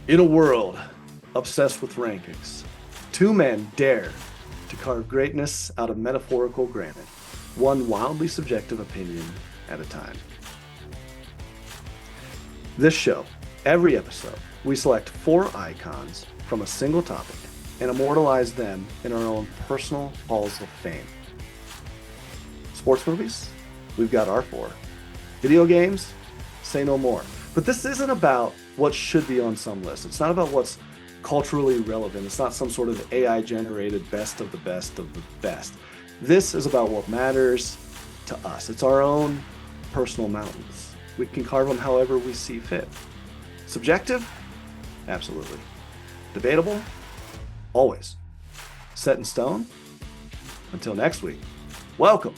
In a world obsessed with rankings, two men dare to carve greatness out of metaphorical granite, one wildly subjective opinion at a time. This show, every episode, we select four icons from a single topic and immortalize them in our own personal halls of fame. Sports movies, we've got our four. Video games, say no more. But this isn't about what should be on some list. It's not about what's culturally relevant. It's not some sort of AI generated best of the best of the best. This is about what matters to us. It's our own personal mountains. We can carve them however we see fit. Subjective? Absolutely. Debatable? Always. Set in stone? Until next week, welcome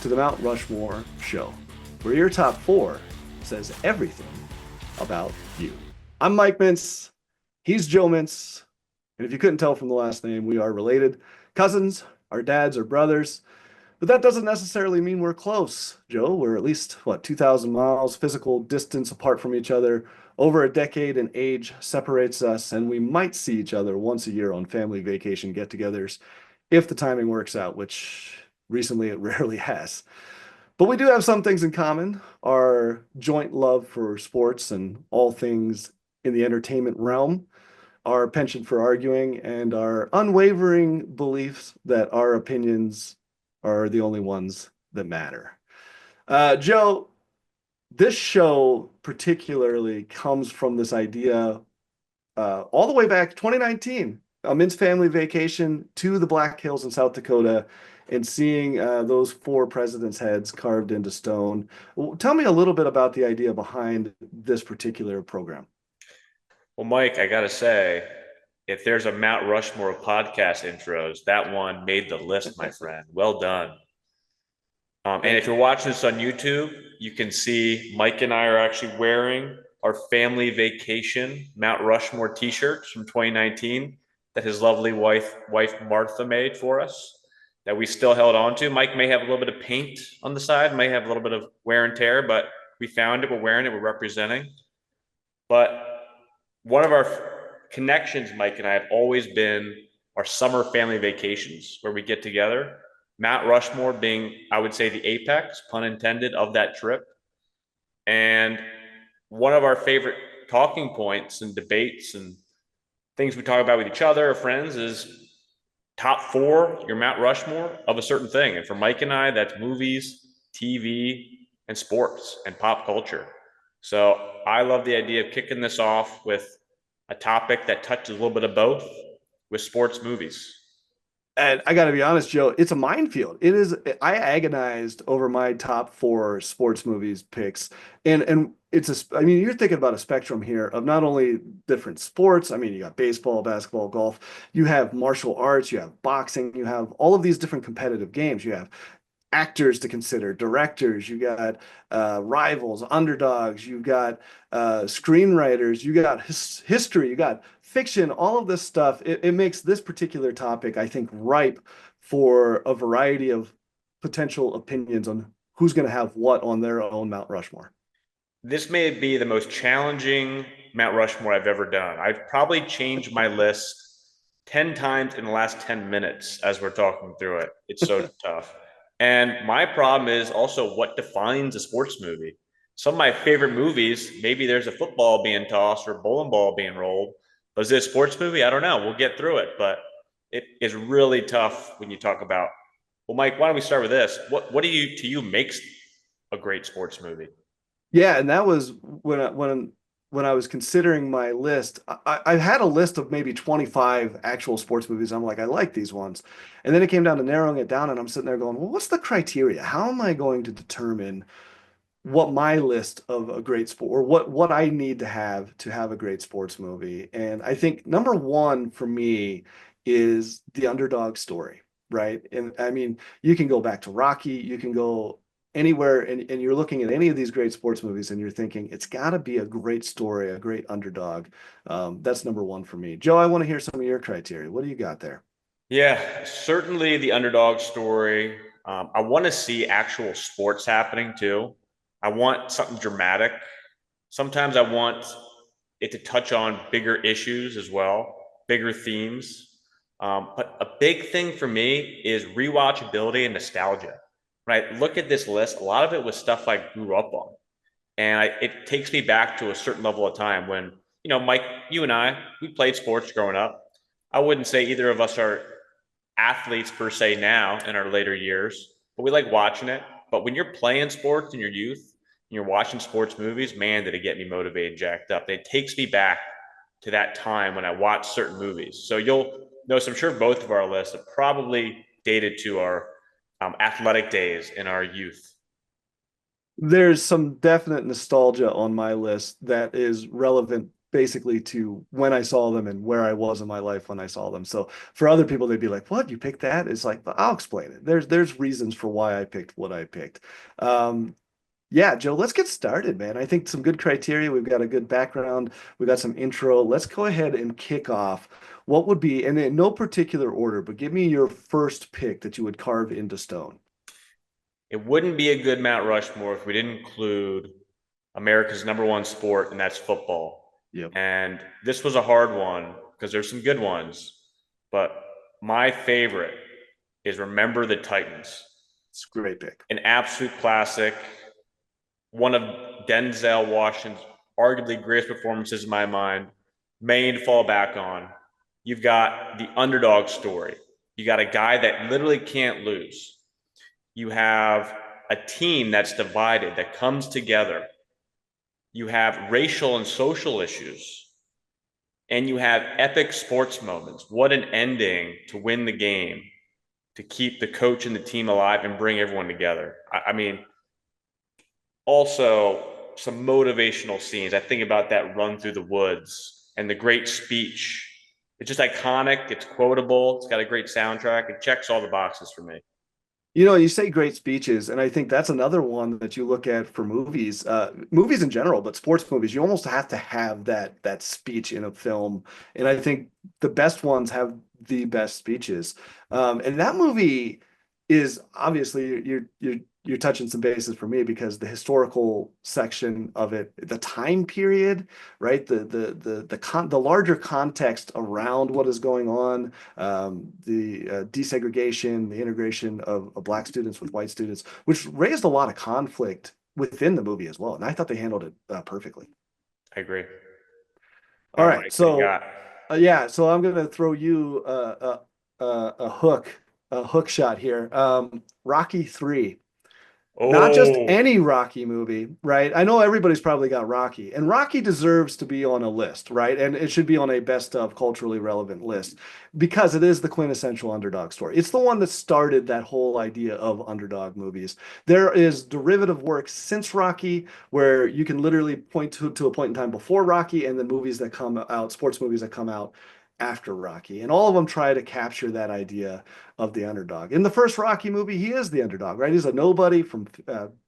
to the Mount Rushmore Show, where your top four says everything about you. I'm Mike Mintz. He's Joe Mintz. And if you couldn't tell from the last name, we are related. Cousins, our dads are brothers. But that doesn't necessarily mean we're close, Joe. We're at least, 2,000 miles physical distance apart from each other. Over a decade in age separates us, and we might see each other once a year on family vacation get-togethers if the timing works out, which recently it rarely has. But we do have some things in common, our joint love for sports and all things in the entertainment realm, our penchant for arguing, and our unwavering beliefs that our opinions are the only ones that matter. Joe, this show particularly comes from this idea all the way back 2019, a Mint's family vacation to the Black Hills in South Dakota and seeing those four presidents' heads carved into stone. Tell me a little bit about the idea behind this particular program. Well, Mike, I gotta say, if there's a Mount Rushmore of podcast intros, that one made the list, my friend. Well done. And if you're watching this on YouTube, you can see Mike and I are actually wearing our family vacation Mount Rushmore t-shirts from 2019 that his lovely wife Martha made for us that we still held on to. Mike may have a little bit of paint on the side, may have a little bit of wear and tear, but we found it, we're wearing it, we're representing. But one of our connections, Mike and I, have always been our summer family vacations where we get together. Mount Rushmore being, I would say, the apex, pun intended, of that trip. And one of our favorite talking points and debates and things we talk about with each other or friends is top four, your Mount Rushmore of a certain thing. And for Mike and I, that's movies, TV, and sports and pop culture. So I love the idea of kicking this off with a topic that touches a little bit of both with sports movies. And I got to be honest, Joe, it's a minefield. It is. I agonized over my top four sports movies picks, and it's a. I mean, you're thinking about a spectrum here of not only different sports. I mean, you got baseball, basketball, golf. You have martial arts. You have boxing. You have all of these different competitive games. You have actors to consider, directors. You got rivals, underdogs. You got screenwriters. You got history. You got fiction, all of this stuff, it makes this particular topic, I think, ripe for a variety of potential opinions on who's going to have what on their own Mount Rushmore. This may be the most challenging Mount Rushmore I've ever done. I've probably changed my list 10 times in the last 10 minutes as we're talking through it. It's so tough. And my problem is also what defines a sports movie. Some of my favorite movies, maybe there's a football being tossed or a bowling ball being rolled. Was this a sports movie? I don't know. We'll get through it, but it is really tough when you talk about. Well, Mike, why don't we start with this? What do you to you makes a great sports movie? Yeah, and that was when I was considering my list. I had a list of maybe 25 actual sports movies. I'm like, I like these ones. And then it came down to narrowing it down, and I'm sitting there going, well, what's the criteria? How am I going to determine what my list of a great sport or what I need to have a great sports movie. And I think number one for me is the underdog story, right? And I mean, you can go back to Rocky, you can go anywhere and you're looking at any of these great sports movies and you're thinking it's got to be a great story, a great underdog. That's number one for me. Joe, I want to hear some of your criteria. What do you got there? Yeah, certainly the underdog story. I want to see actual sports happening too. I want something dramatic. Sometimes I want it to touch on bigger issues as well, bigger themes. But a big thing for me is rewatchability and nostalgia. When I look at this list, a lot of it was stuff I grew up on. And it takes me back to a certain level of time when, Mike, you and I, we played sports growing up. I wouldn't say either of us are athletes per se now in our later years, but we like watching it. But when you're playing sports in your youth and you're watching sports movies, man, did it get me motivated, jacked up. It takes me back to that time when I watched certain movies. So you'll notice, I'm sure both of our lists are probably dated to our athletic days in our youth. There's some definite nostalgia on my list that is relevant basically to when I saw them and where I was in my life when I saw them. So for other people, they'd be like, "What? You picked that?" It's like, I'll explain it. There's reasons for why I picked what I picked. Um, yeah, Joe, let's get started, man. I think some good criteria. We've got a good background. We've got some intro. Let's go ahead and kick off. What would be, and in no particular order, but give me your first pick that you would carve into stone. It wouldn't be a good Mount Rushmore if we didn't include America's number one sport, and that's football. Yep. And this was a hard one because there's some good ones, but my favorite is Remember the Titans, It's a great pick. an absolute classic, one of Denzel Washington's arguably greatest performances in my mind, main to fall back on. You've got the underdog story. You got a guy that literally can't lose. You have a team that's divided, that comes together. You have racial and social issues. And you have epic sports moments. What an ending to win the game, to keep the coach and the team alive and bring everyone together. I mean, also some motivational scenes. I think about that run through the woods and the great speech. It's just iconic. It's quotable. It's got a great soundtrack. It checks all the boxes for me. You know, you say great speeches, and I think that's another one that you look at for movies, movies in general, but sports movies. You almost have to have that speech in a film, and I think the best ones have the best speeches. And that movie is obviously you're touching some bases for me because the historical section of it, the time period, right? The larger context around what is going on, the desegregation, the integration of black students with white students, which raised a lot of conflict within the movie as well. And I thought they handled it perfectly. I agree. All All right, right, Mike, what do you so got? yeah, so I'm gonna throw you a hook shot here. Rocky 3. Not just Oh, any Rocky movie, right? I know everybody's probably got Rocky, and Rocky deserves to be on a list, right? And it should be on a best of culturally relevant list because it is the quintessential underdog story. It's the one that started that whole idea of underdog movies. There is derivative work since Rocky where you can literally point to a point in time before Rocky and then movies that come out, sports movies that come out after Rocky. And all of them try to capture that idea of the underdog. In the first Rocky movie, he is the underdog, right? He's a nobody from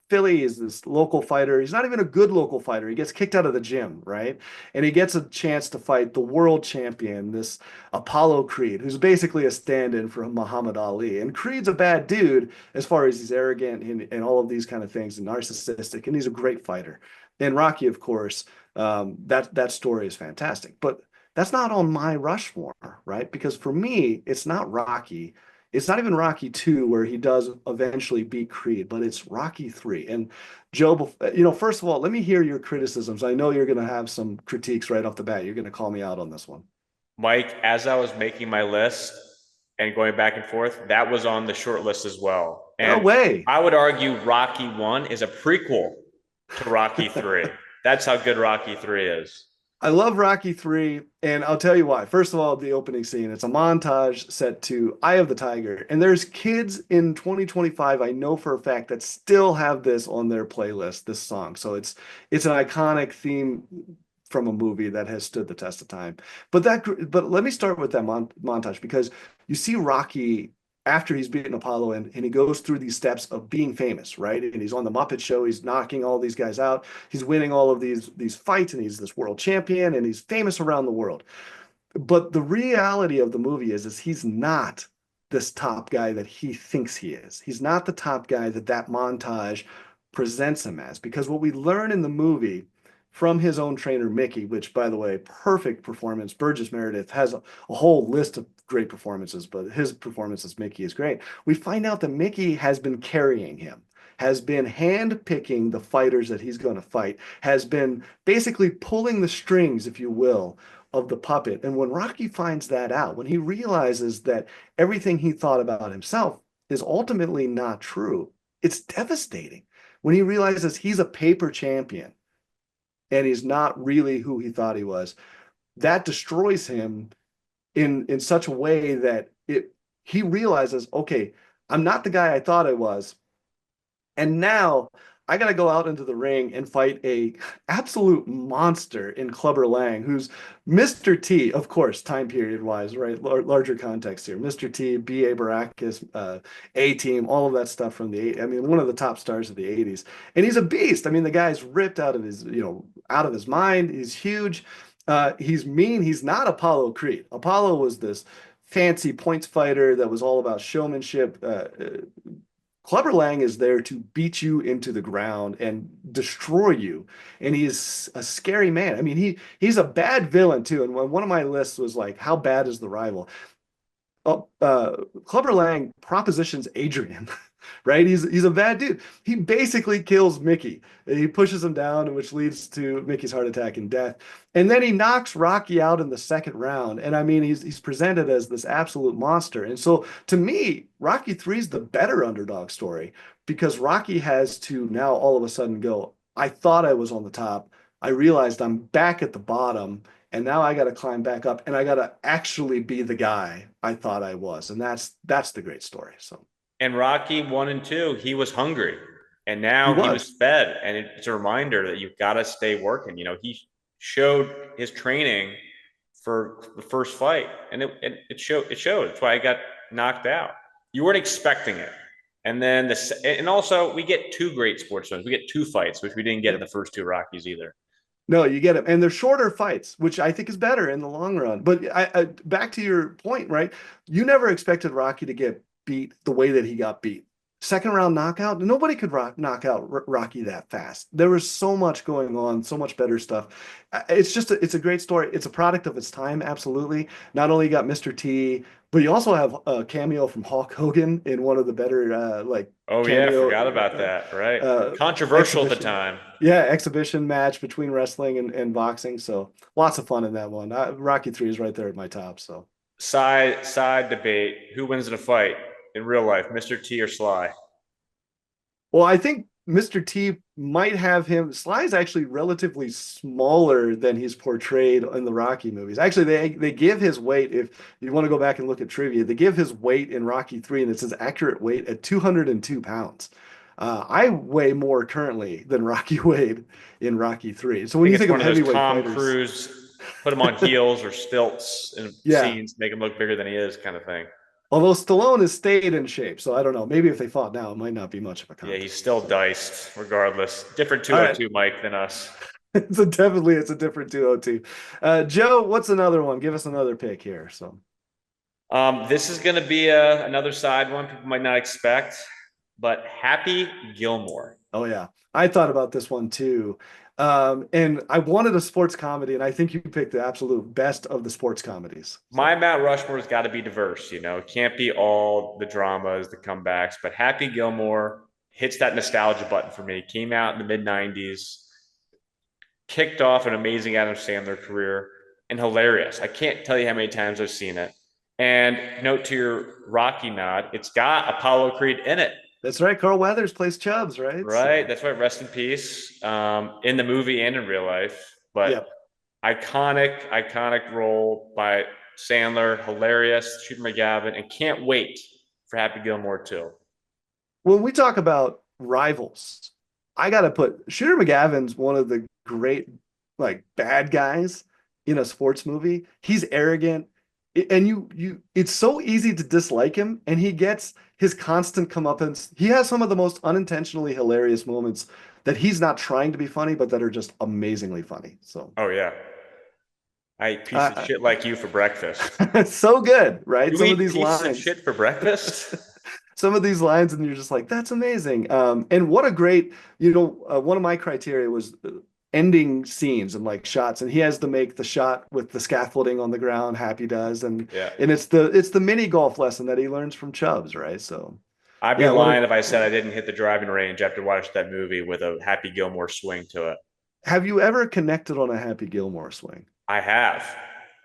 Philly. He's this local fighter. He's not even a good local fighter. He gets kicked out of the gym, right? And he gets a chance to fight the world champion, this Apollo Creed, who's basically a stand-in for Muhammad Ali. And Creed's a bad dude as far as he's arrogant and all of these kind of things and narcissistic, and he's a great fighter. And Rocky, of course, that story is fantastic. But that's not on my Rushmore, right? Because for me, it's not Rocky. It's not even Rocky 2 where he does eventually beat Creed, but it's Rocky 3. And Joe, first of all, let me hear your criticisms. I know you're going to have some critiques right off the bat. You're going to call me out on this one. Mike, as I was making my list and going back and forth, that was on the short list as well. No And way. I would argue Rocky 1 is a prequel to Rocky 3. That's how good Rocky 3 is. I love Rocky 3, and I'll tell you why. First of all, the opening scene, it's a montage set to Eye of the Tiger. And there's kids in 2025, I know for a fact, that still have this on their playlist, this song. So it's an iconic theme from a movie that has stood the test of time. But let me start with that montage because you see Rocky after he's beaten Apollo and he goes through these steps of being famous, right? And he's on the Muppet Show, he's knocking all these guys out, he's winning all of these fights, and he's this world champion, and he's famous around the world. But the reality of the movie is he's not this top guy that he thinks he is. He's not the top guy that montage presents him as, because what we learn in the movie from his own trainer, Mickey, which, by the way, perfect performance. Burgess Meredith has a whole list of great performances, but his performance as Mickey is great. We find out that Mickey has been carrying him, has been hand-picking the fighters that he's going to fight, has been basically pulling the strings, if you will, of the puppet. And when Rocky finds that out, when he realizes that everything he thought about himself is ultimately not true, it's devastating. When he realizes he's a paper champion and he's not really who he thought he was, that destroys him in such a way that he realizes, okay, I'm not the guy I thought I was. And now I got to go out into the ring and fight a absolute monster in Clubber Lang, who's Mr. T, of course, time period wise, right? Larger context here. Mr. T, B.A. Baracus, A-Team, all of that stuff from I mean, one of the top stars of the 80s. And he's a beast. I mean, the guy's ripped out of his, out of his mind. He's huge. He's mean. He's not Apollo Creed. Apollo was this fancy points fighter that was all about showmanship. Clubber Lang is there to beat you into the ground and destroy you. And he's a scary man. I mean, he's a bad villain too. And one of my lists was like, how bad is the rival? Oh, Clubber Lang propositions Adrian, right? He's a bad dude. He basically kills Mickey. He pushes him down, which leads to Mickey's heart attack and death. And then he knocks Rocky out in the second round. And I mean, he's presented as this absolute monster. And so to me, Rocky 3 is the better underdog story because Rocky has to now all of a sudden go, I thought I was on the top. I realized I'm back at the bottom. And now I got to climb back up and I got to actually be the guy I thought I was. And that's the great story. So, And Rocky 1 and 2, he was hungry and he now he was. was fed. And it's a reminder that you've got to stay working. He showed his training for the first fight and it showed. That's why I got knocked out. You weren't expecting it. And then and also we get two great sports films. We get two fights, which we didn't get in the first two Rockies either. No, you get it. And they're shorter fights, which I think is better in the long run. But back to your point, right? You never expected Rocky to get beat the way that he got beat. Second round knockout, nobody could knock out Rocky that fast. There was so much going on, so much better stuff. It's a great story. It's a product of its time, absolutely. Not only you got Mr. T, but you also have a cameo from Hulk Hogan in one of the better Oh yeah, cameo forgot about that. Right, controversial at the exhibition. time. Yeah, exhibition match between wrestling and boxing. So lots of fun in that one. Rocky 3 is right there at my top. So Side debate: who wins in a fight in real life, Mr. T or Sly? well, I think Mr. T might have him. Sly's actually relatively smaller than he's portrayed in the Rocky movies. Actually, they give his weight, if you want to go back and look at trivia, they give his weight in Rocky 3, and it's his accurate weight at 202 pounds. I weigh more currently than Rocky weighed in Rocky 3. So I when think you it's think of one of those heavyweight Tom fighters, Cruise, put him on heels or stilts in yeah. scenes, make him look bigger than he is, kind of thing. Although Stallone has stayed in shape, so I don't know. Maybe if they fought now, it might not be much of a Yeah, he's contest. still So, diced, regardless. Different all right. 202, Mike, than us. It's a different 202. Joe, what's another one? Give us another pick here. So, This is going to be another side one people might not expect, but Happy Gilmore. oh yeah, I thought about this one too. And I wanted a sports comedy, and I think you picked the absolute best of the sports comedies. My So, Mount Rushmore's got to be diverse, It can't be all the dramas, the comebacks, but Happy Gilmore hits that nostalgia button for me. Came out in the mid 90s, kicked off an amazing Adam Sandler career, and hilarious. I can't tell you how many times I've seen it. And note to your Rocky nod, it's got Apollo Creed in it. that's right. Carl Weathers plays Chubbs, right? Right. So, That's right. Rest in peace. In the movie and in real life. But yep. iconic role by Sandler, hilarious, Shooter McGavin, and can't wait for Happy Gilmore too. When we talk about rivals, I got to put Shooter McGavin's one of the great bad guys in a sports movie. He's arrogant, and it's so easy to dislike him, and he gets his constant comeuppance. He has some of the most unintentionally hilarious moments that he's not trying to be funny, but that are just amazingly funny. So, Oh yeah. I eat piece of shit like you for breakfast. it's so good, right? You Some of eat these pieces of lines. shit for breakfast? Some of these lines, and you're just like, that's amazing. And what a great, one of my criteria was ending scenes and like shots, and he has to make the shot with the scaffolding on the ground. Happy does, Yeah. and it's the mini golf lesson that he learns from Chubbs, right? So I'd be yeah, what a lying if I said I didn't hit the driving range after watching that movie with a Happy Gilmore swing to it. have you ever connected on a Happy Gilmore swing? I have.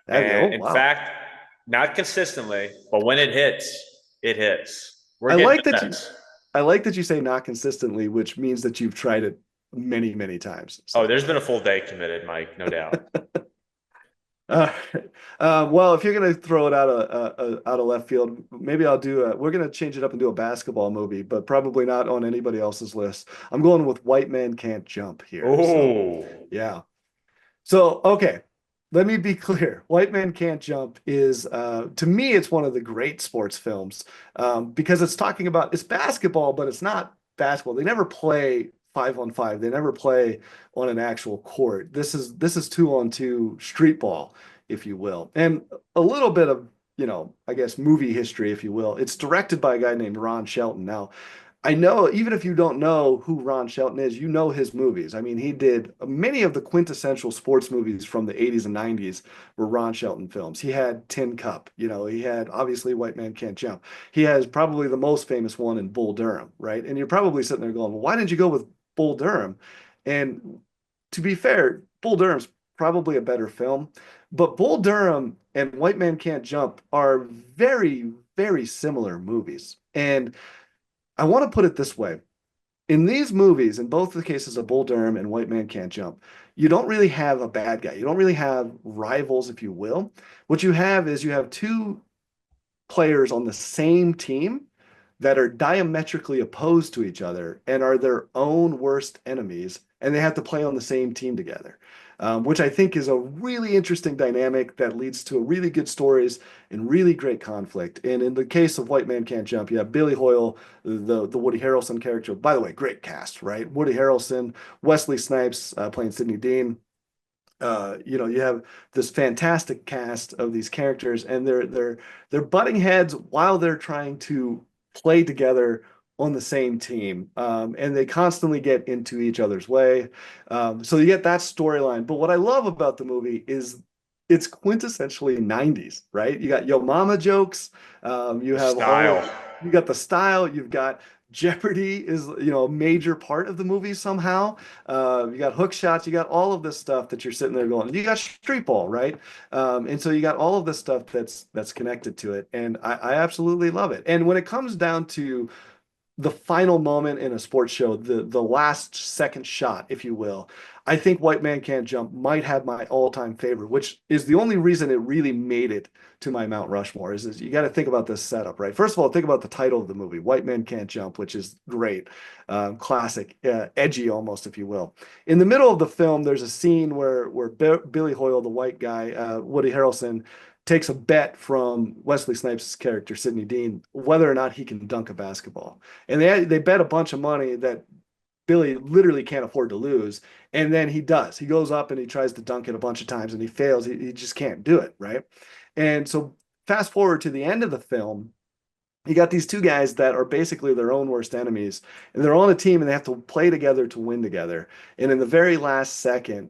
Have you? Oh And in wow. fact, not consistently, but when it hits, it hits. We're I getting like to that you that. I like that you say not consistently, which means that you've tried it many, many times. Oh, So there's been a full day committed, Mike, no doubt. uh, well, if you're gonna throw it out of left field, maybe I'll do we're gonna change it up and do a basketball movie, but probably not on anybody else's list. I'm going with White Man Can't Jump here. So Oh, yeah. So, okay, let me be clear. White Man Can't Jump is, to me, it's one of the great sports films because it's talking about it's basketball, but it's not basketball. They never play 5-on-5. They never play on an actual court. This is 2-on-2 street ball, if you will, and a little bit of I guess movie history, if you will. It's directed by a guy named Ron Shelton. Now, I know even if you don't know who Ron Shelton is, you know his movies. I mean, he did many of the quintessential sports movies from the 80s and 90s were Ron Shelton films. He had Tin Cup, he had obviously White Man Can't Jump. He has probably the most famous one in Bull Durham, right? And you're probably sitting there going, well, why didn't you go with Bull Durham? And to be fair, Bull Durham's probably a better film, but Bull Durham and White Man Can't Jump are very, very similar movies. And I want to put it this way. In these movies, in both the cases of Bull Durham and White Man Can't Jump, you don't really have a bad guy. You don't really have rivals, if you will. What you have is you have two players on the same team that are diametrically opposed to each other and are their own worst enemies, and they have to play on the same team together, which I think is a really interesting dynamic that leads to really good stories and really great conflict. And in the case of White Man Can't Jump, you have Billy Hoyle, the Woody Harrelson character. By the way, great cast, right? Woody Harrelson, Wesley Snipes playing Sidney Dean. You have this fantastic cast of these characters, and they're butting heads while they're trying to play together on the same team, and they constantly get into each other's way. So you get that storyline. But what I love about the movie is it's quintessentially 90s, right? You got Yo Mama jokes, you the have all style. of you got the style, you've got Jeopardy is a major part of the movie somehow. You got hook shots, you got all of this stuff that you're sitting there going. You got street ball, right? And so you got all of this stuff that's connected to it, and I absolutely love it. And when it comes down to the final moment in a sports show, the last second shot, if you will, I think White Man Can't Jump might have my all-time favorite, which is the only reason it really made it to my Mount Rushmore. Is you got to think about this setup, right? First of all, think about the title of the movie, White Man Can't Jump, which is great, classic, edgy almost, if you will. In the middle of the film, there's a scene where Billy Hoyle, the white guy, Woody Harrelson, takes a bet from Wesley Snipes' character, Sidney Dean, whether or not he can dunk a basketball. And they bet a bunch of money that Billy literally can't afford to lose. And then he does. He goes up and he tries to dunk it a bunch of times and he fails. He just can't do it, right? And so fast forward to the end of the film, you got these two guys that are basically their own worst enemies, and they're on a team and they have to play together to win together. And in the very last second,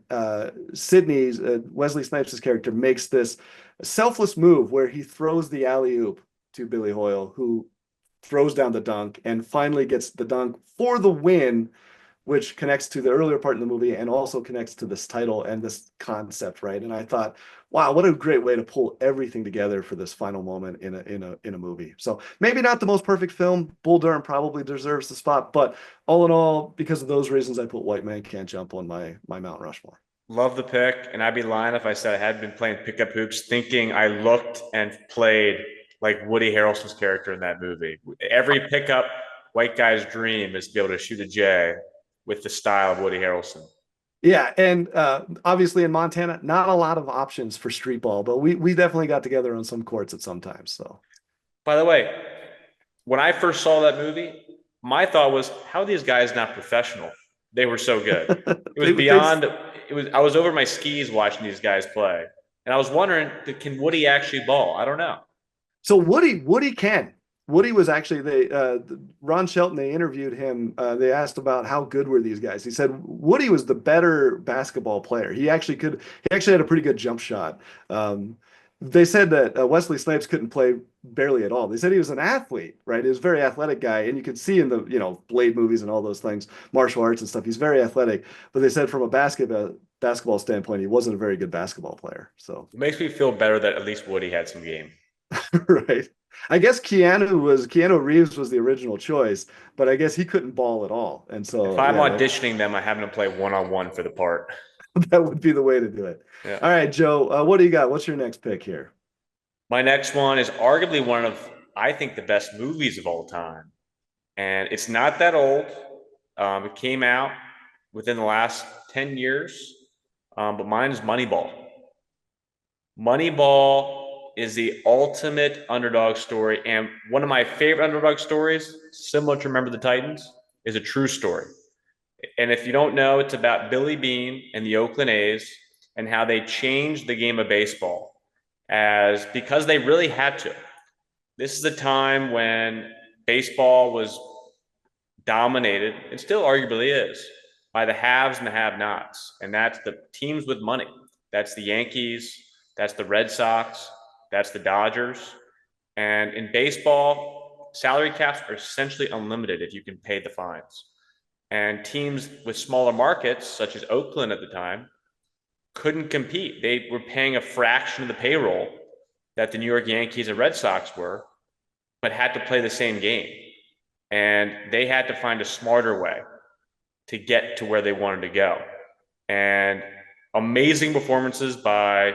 Sydney's Wesley Snipes' character makes this selfless move where he throws the alley oop to Billy Hoyle, who throws down the dunk and finally gets the dunk for the win, which connects to the earlier part in the movie and also connects to this title and this concept, right? And I thought, wow, what a great way to pull everything together for this final moment in a movie. So maybe not the most perfect film. Bull Durham probably deserves the spot, but all in all, because of those reasons, I put White Man Can't Jump on my Mount Rushmore. Love the pick, and I'd be lying if I said I had been playing pickup hoops, thinking I looked and played like Woody Harrelson's character in that movie. Every pickup white guy's dream is to be able to shoot a J with the style of Woody Harrelson. Yeah, and obviously in Montana, not a lot of options for street ball, but we definitely got together on some courts at some time. So By the way, when I first saw that movie, my thought was, how are these guys not professional? They were so good. It was they beyond, it was, I was over my skis watching these guys play. And I was wondering, can Woody actually ball? I don't know. So Woody can. Woody was actually Ron Shelton. They interviewed him. They asked about how good were these guys. He said Woody was the better basketball player. He actually had a pretty good jump shot. They said that Wesley Snipes couldn't play barely at all. They said he was an athlete, right? He was a very athletic guy, and you could see in the Blade movies and all those things, martial arts and stuff. He's very athletic, but they said from a basketball standpoint, he wasn't a very good basketball player. So It makes me feel better that at least Woody had some game. right. I guess Keanu Reeves was the original choice, but I guess he couldn't ball at all. And If so I'm yeah, auditioning them, I have them play one-on-one for the part. that would be the way to do it. Yeah. All right, Joe, what do you got? What's your next pick here? My next one is arguably one of, I think, the best movies of all time. And it's not that old. It came out within the last 10 years, but mine is Moneyball. Moneyball is the ultimate underdog story. And one of my favorite underdog stories, similar to Remember the Titans, is a true story. And if you don't know, it's about Billy Beane and the Oakland A's and how they changed the game of baseball as because they really had to. This is a time when baseball was dominated, and still arguably is, by the haves and the have-nots. And that's the teams with money. That's the Yankees, that's the Red Sox, that's the Dodgers. And in baseball, salary caps are essentially unlimited if you can pay the fines. And teams with smaller markets, such as Oakland at the time, couldn't compete. They were paying a fraction of the payroll that the New York Yankees and Red Sox were, but had to play the same game. And they had to find a smarter way to get to where they wanted to go. And amazing performances by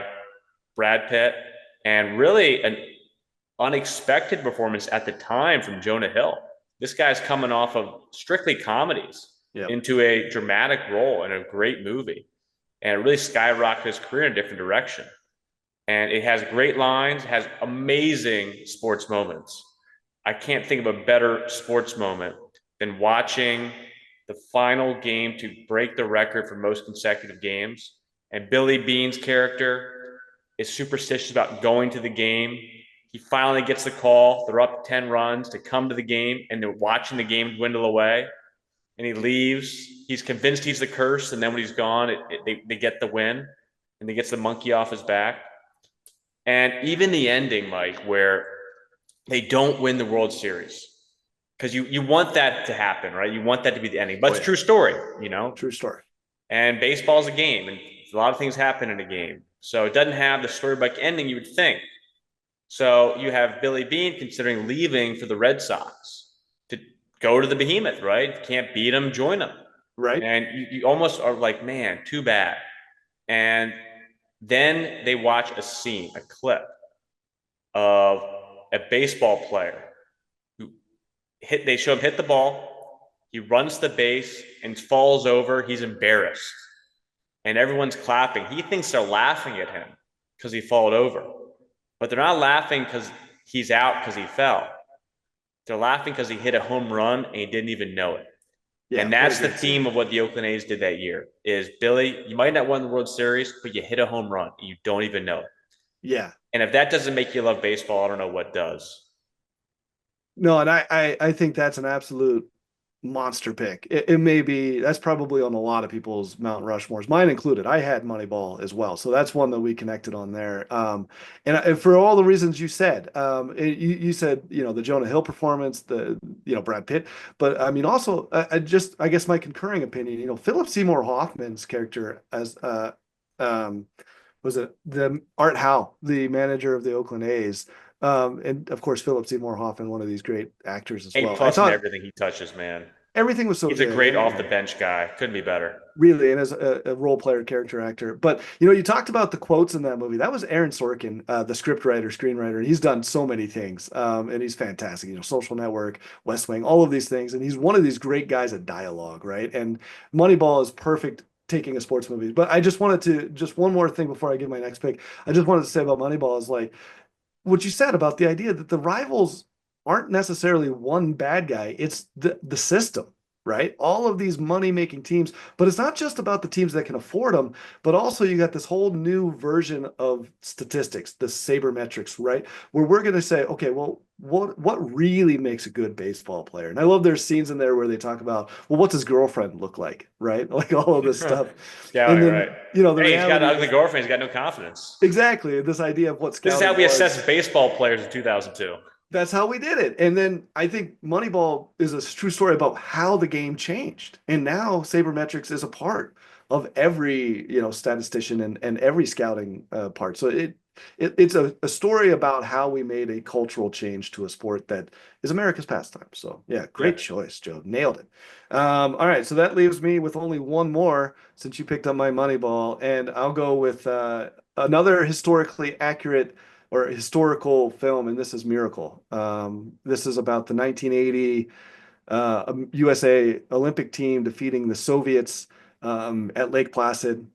Brad Pitt, and really an unexpected performance at the time from Jonah Hill. This guy's coming off of strictly comedies into a dramatic role in a great movie. And it really skyrocketed his career in a different direction. And it has great lines, has amazing sports moments. I can't think of a better sports moment than watching the final game to break the record for most consecutive games. And Billy Beane's character is superstitious about going to the game. He finally gets the call. They're up 10 runs to come to the game, and they're watching the game dwindle away. And he leaves. He's convinced he's the curse, and then when he's gone, they get the win, and he gets the monkey off his back. And even the ending, Mike, where they don't win the World Series, because you want that to happen, right? You want that to be the ending, but it's a true story, True story. And baseball is a game, and a lot of things happen in a game. So it doesn't have the storybook ending you would think. So you have Billy Beane considering leaving for the Red Sox to go to the behemoth, right? If you can't beat them, join them. Right. And you almost are like, man, too bad. And then they watch a scene, a clip of a baseball player who they show him hit the ball. He runs the base and falls over. He's embarrassed. And everyone's clapping. He thinks they're laughing at him because he fell over. But they're not laughing because he's out because he fell. They're laughing because he hit a home run and he didn't even know it. Yeah, and that's the theme of what the Oakland A's did that year is, Billy, you might not win the World Series, but you hit a home run and you don't even know it. Yeah. And if that doesn't make you love baseball, I don't know what does. No, and I think that's an absolute monster pick. It may be, that's probably on a lot of people's Mount Rushmores, mine included. I had Moneyball as well, so that's one that we connected on there. And for all the reasons you said, you said the Jonah Hill performance, the Brad Pitt, but I mean also I guess my concurring opinion, Philip Seymour Hoffman's character as was it the Art Howe, the manager of the Oakland A's. And of course, Philip Seymour Hoffman, one of these great actors as well. A plus in everything he touches, man. Everything was so He's good. a great off the bench guy. Couldn't be better. Really, and as a role player, character actor. But you talked about the quotes in that movie. That was Aaron Sorkin, the script writer, screenwriter. He's done so many things, and he's fantastic. Social Network, West Wing, all of these things, and he's one of these great guys at dialogue, right? And Moneyball is perfect taking a sports movie. But I just wanted to just one more thing before I give my next pick. I just wanted to say about Moneyball is like what you said about the idea that the rivals aren't necessarily one bad guy. It's the system. right? All of these money-making teams, but it's not just about the teams that can afford them, but also you got this whole new version of statistics, the sabermetrics, right? Where we're going to say, okay, well, what really makes a good baseball player? And I love there's scenes in there where they talk about, well, what's his girlfriend look like, right? Like all of this stuff. And Scouting, right? then, you know, the Hey, he's got reality an ugly is girlfriend. He's got no confidence. exactly this idea of what This is how scouting we was. assess baseball players in 2002. That's how we did it. And then I think Moneyball is a true story about how the game changed. And now sabermetrics is a part of every, statistician and every scouting part. So it's a story about how we made a cultural change to a sport that is America's pastime. So yeah, Yeah. great choice, Joe. Nailed it. All right, so that leaves me with only one more since you picked up my Moneyball, and I'll go with another historically accurate or historical film, and this is Miracle. This is about the 1980 USA Olympic team defeating the Soviets at Lake Placid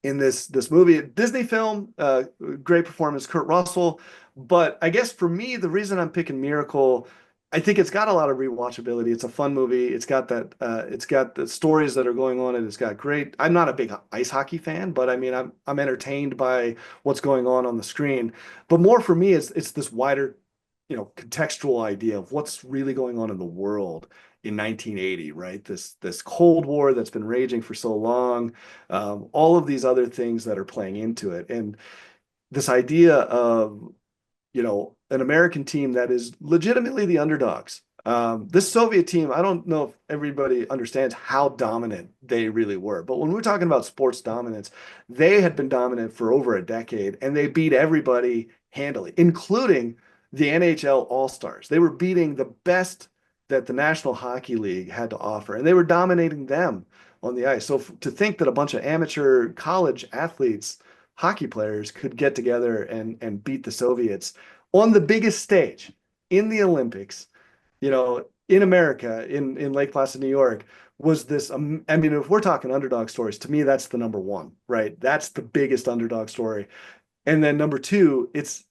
in this movie. Disney film, great performance, Kurt Russell. But I guess for me, the reason I'm picking Miracle, I think it's got a lot of rewatchability. It's a fun movie. It's got the stories that are going on, and it's got great. I'm not a big ice hockey fan, but I mean, I'm entertained by what's going on the screen. But more for me, it's this wider, contextual idea of what's really going on in the world in 1980, right? This Cold War that's been raging for so long, all of these other things that are playing into it, and this idea of an American team that is legitimately the underdogs. This Soviet team, I don't know if everybody understands how dominant they really were, but when we're talking about sports dominance, they had been dominant for over a decade, and they beat everybody handily, including the NHL All-Stars. They were beating the best that the National Hockey League had to offer, and they were dominating them on the ice. So to think that a bunch of amateur college athletes, hockey players, could get together and beat the Soviets on the biggest stage in the Olympics, in America, in Lake Placid, New York, was this. I mean, if we're talking underdog stories, to me, that's the number one, right? That's the biggest underdog story. And then number two, it's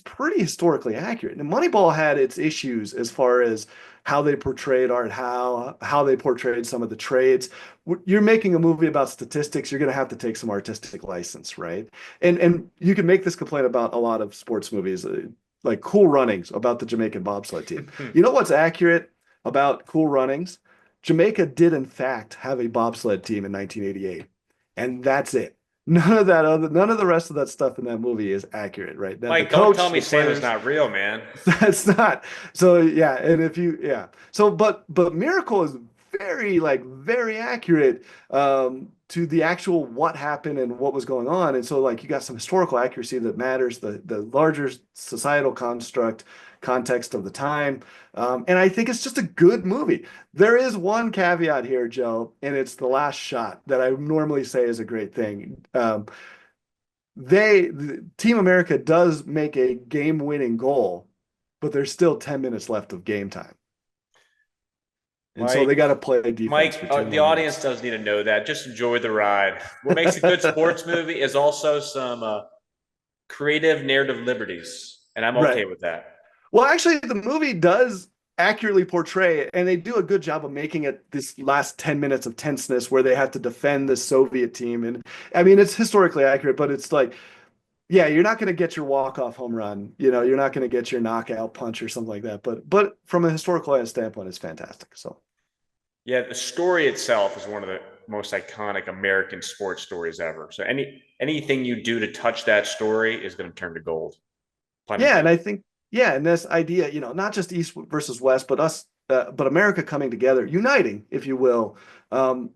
pretty historically accurate. And Moneyball had its issues as far as how they portrayed Art Howe, how they portrayed some of the trades. You're making a movie about statistics, you're going to have to take some artistic license, right? And you can make this complaint about a lot of sports movies, like Cool Runnings about the Jamaican bobsled team. You know what's accurate about Cool Runnings? Jamaica did in fact have a bobsled team in 1988, and that's it. None of the rest of that stuff in that movie is accurate, right? Now, the Mike, don't tell coach, me the Sam is players, not real, man. that's not. So yeah, and if you yeah. So but Miracle is very accurate to the actual what happened and what was going on. And so like you got some historical accuracy that matters, the larger societal construct context of the time. And I think it's just a good movie. There is one caveat here, Joe, and it's the last shot that I normally say is a great thing. Team America does make a game-winning goal, but there's still 10 minutes left of game time. And so they Mike, got to play defense for 10 The more audience minutes. doesn't need to know that. Just enjoy the ride. What makes a good sports movie is also some creative narrative liberties, and I'm okay Right. with that. Well, actually, the movie does accurately portray it, and they do a good job of making it this last 10 minutes of tenseness where they have to defend the Soviet team. And I mean, it's historically accurate, but it's like, yeah, you're not going to get your walk-off home run. You're not going to get your knockout punch or something like that. But from a historical standpoint, it's fantastic. So Yeah, the story itself is one of the most iconic American sports stories ever. So anything you do to touch that story is going to turn to gold. Pun yeah, and intended. I think yeah, and this idea, not just East versus West, but America coming together, uniting, if you will, um,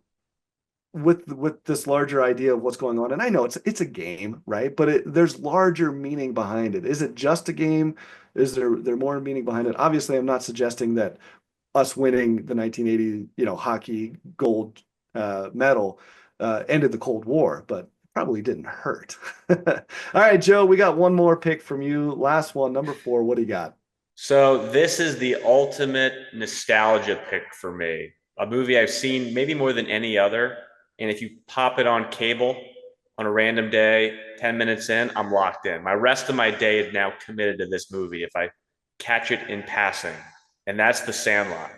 with this larger idea of what's going on. And I know it's a game, right? But there's larger meaning behind it. Is it just a game? Is there more meaning behind it? Obviously, I'm not suggesting that us winning the 1980, hockey gold medal ended the Cold War, but probably didn't hurt. All right, Joe, we got one more pick from you. Last one, number four. What do you got? So this is the ultimate nostalgia pick for me. A movie I've seen maybe more than any other. And if you pop it on cable on a random day, 10 minutes in, I'm locked in. My rest of my day is now committed to this movie if I catch it in passing. And that's The Sandlot.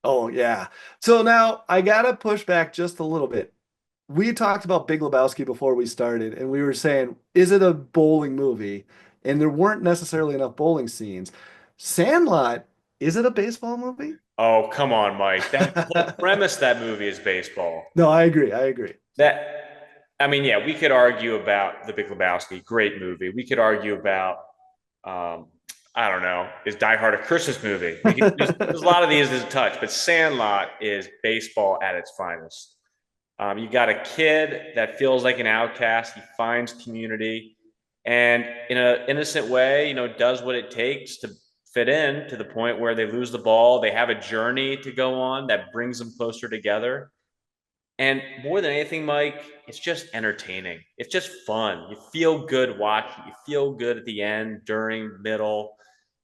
Oh yeah. So now I gotta push back just a little bit. We talked about Big Lebowski before we started, and we were saying, is it a bowling movie? And there weren't necessarily enough bowling scenes. Sandlot, is it a baseball movie? Oh, come on, Mike. That whole premise of that movie is baseball. No, I agree. I agree. So, I mean, yeah, we could argue about The Big Lebowski, great movie. We could argue about, um, I don't know, is Die Hard a Christmas movie? There's a lot of these as a touch, but Sandlot is baseball at its finest. You got a kid that feels like an outcast. He finds community, and in an innocent way, does what it takes to fit in to the point where they lose the ball. They have a journey to go on that brings them closer together. And more than anything, Mike, it's just entertaining. It's just fun. You feel good watching. You feel good at the end, during, middle.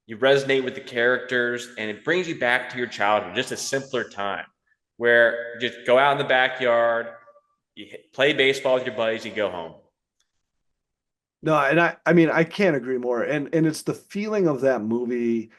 You resonate with the characters, and it brings you back to your childhood, just a simpler time where you just go out in the backyard, you play baseball with your buddies, you go home. no, and I mean, I can't agree more. And it's the feeling of that movie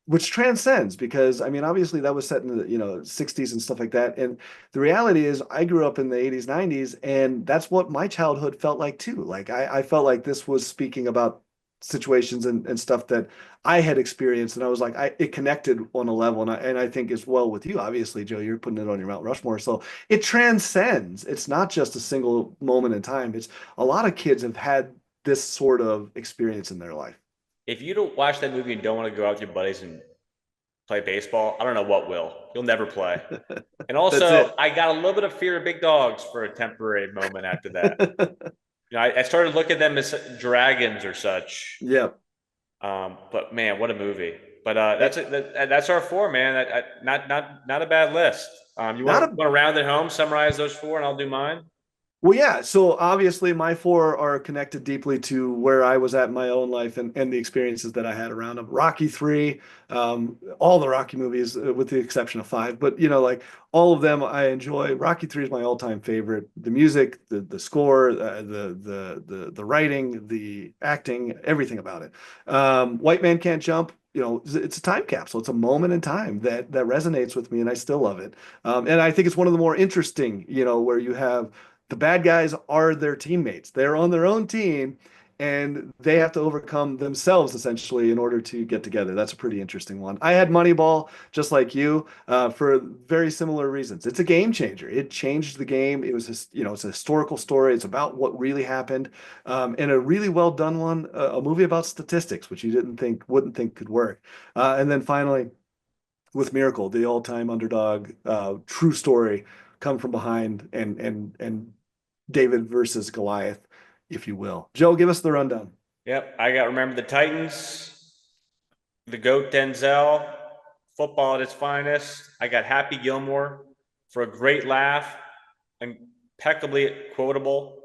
which transcends because I mean obviously that was set in the 60s and stuff like that, and the reality is I grew up in the 80s 90s, and that's what my childhood felt like too. Like I felt like this was speaking about situations and stuff that I had experienced, and I was like it connected on a level, and I think as well with you, obviously Joe, you're putting it on your Mount Rushmore, so it transcends. It's not just a single moment in time. It's a lot of kids have had this sort of experience in their life. If you don't watch that movie and don't want to go out with your buddies and play baseball, I don't know what will. You'll never play. And That's also, it. I got a little bit of fear of big dogs for a temporary moment after that. I started looking at them as dragons or such. Yep. But man, what a movie! But that's our four, man. Not a bad list. You Not want a to round it home, summarize those four, and I'll do mine. Well, yeah. So obviously, my four are connected deeply to where I was at in my own life and the experiences that I had around them. Rocky 3, all the Rocky movies, with the exception of 5, but like all of them, I enjoy. Rocky 3 is my all-time favorite. The music, the score, the writing, the acting, everything about it. White Man Can't Jump. It's a time capsule. It's a moment in time that resonates with me, and I still love it. And I think it's one of the more interesting, where you have the bad guys are their teammates. They're on their own team and they have to overcome themselves essentially in order to get together. That's a pretty interesting one. I had Moneyball just like you for very similar reasons. It's a game changer. It changed the game. It was it's a historical story. It's about what really happened, and a really well done one. A movie about statistics, which you wouldn't think could work. And then finally, with Miracle, the all-time underdog, true story, come from behind and David versus Goliath, if you will. Joe, give us the rundown. Yep, I got Remember the Titans, the GOAT Denzel, football at its finest. I got Happy Gilmore for a great laugh, impeccably quotable.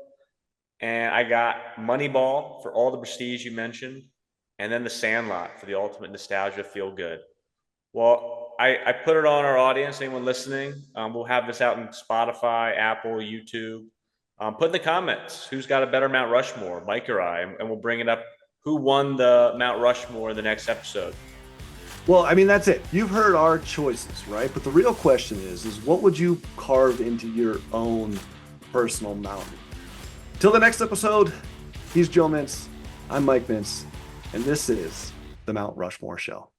And I got Moneyball for all the prestige you mentioned. And then The Sandlot for the ultimate nostalgia feel good. Well, I put it on our audience, anyone listening. We'll have this out in Spotify, Apple, YouTube. Put in the comments who's got a better Mount Rushmore, Mike or I, and we'll bring it up. Who won the Mount Rushmore in the next episode? Well, I mean, that's it. You've heard our choices, right? But the real question is what would you carve into your own personal mountain? Till the next episode, he's Joe Mintz. I'm Mike Mintz, and this is the Mount Rushmore Show.